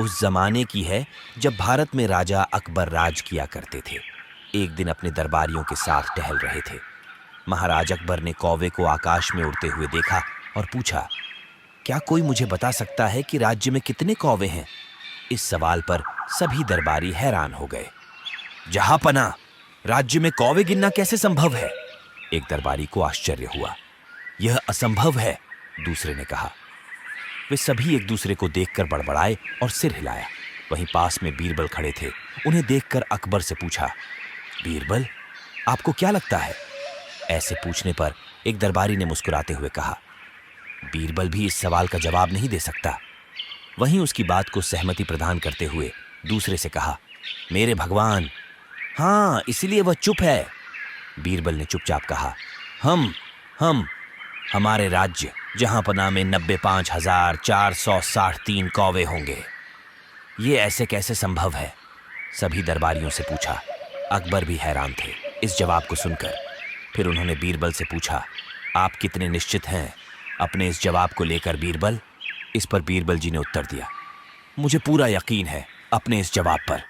उस जमाने की है जब भारत में राजा अकबर राज किया करते थे। एक दिन अपने दरबारियों के साथ टहल रहे थे। महाराज अकबर ने कौवे को आकाश में उड़ते हुए देखा और पूछा, क्या कोई मुझे बता सकता है कि राज्य में कितने कौवे हैं? इस सवाल पर सभी दरबारी हैरान हो गए। जहांपना, राज्य में कौवे गिनना कैसे संभव है? एक दरबारी को आश्चर्य हुआ। यह असंभव है, दूसरे ने कहा। वे सभी एक दूसरे को देखकर बड़बड़ाए और सिर हिलाया। वहीं पास में बीरबल खड़े थे। उन्हें देखकर अकबर से पूछा, बीरबल, आपको क्या लगता है? ऐसे पूछने पर एक दरबारी ने मुस्कुराते हुए कहा, बीरबल भी इस सवाल का जवाब नहीं दे सकता। वहीं उसकी बात को सहमति प्रदान करते हुए दूसरे से कहा, मेरे भगवान, हाँ, इसीलिए वह चुप है। बीरबल ने चुपचाप कहा, हमारे राज्य जहांपना में 95,463 कौवे होंगे। ये ऐसे कैसे संभव है? सभी दरबारियों से पूछा। अकबर भी हैरान थे इस जवाब को सुनकर। फिर उन्होंने बीरबल से पूछा, आप कितने निश्चित हैं अपने इस जवाब को लेकर बीरबल? इस पर बीरबल जी ने उत्तर दिया, मुझे पूरा यकीन है अपने इस जवाब पर।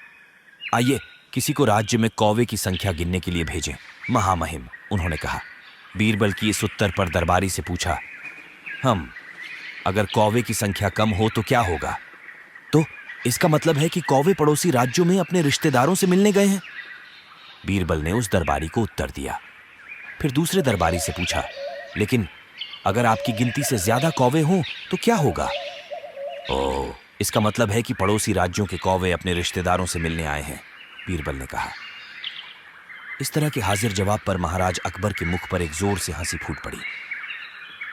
आइए किसी को राज्य में कौवे की संख्या गिनने के लिए भेजें, महामहिम, उन्होंने कहा। बीरबल की इस उत्तर पर दरबारी से पूछा, अगर कौवे की संख्या कम हो तो क्या होगा? तो इसका मतलब है कि कौवे पड़ोसी राज्यों में अपने रिश्तेदारों से मिलने गए हैं। बीरबल ने उस दरबारी को उत्तर दिया। फिर दूसरे दरबारी से पूछा, लेकिन अगर आपकी गिनती से ज्यादा कौवे हों तो क्या होगा? ओह, इसका मतलब है कि पड़ोसी राज्यों के कौवे अपने रिश्तेदारों से मिलने आए हैं, बीरबल ने कहा। इस तरह के हाजिर जवाब पर महाराज अकबर के मुख पर एक जोर से हंसी फूट पड़ी।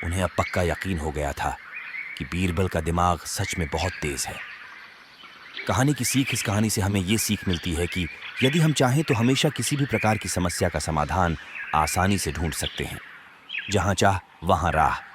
उन्हें अब पक्का यकीन हो गया था कि बीरबल का दिमाग सच में बहुत तेज है। कहानी की सीख इस कहानी से हमें ये सीख मिलती है कि यदि हम चाहें तो हमेशा किसी भी प्रकार की समस्या का समाधान आसानी से ढूंढ सकते हैं। जहां चाह वहां राह।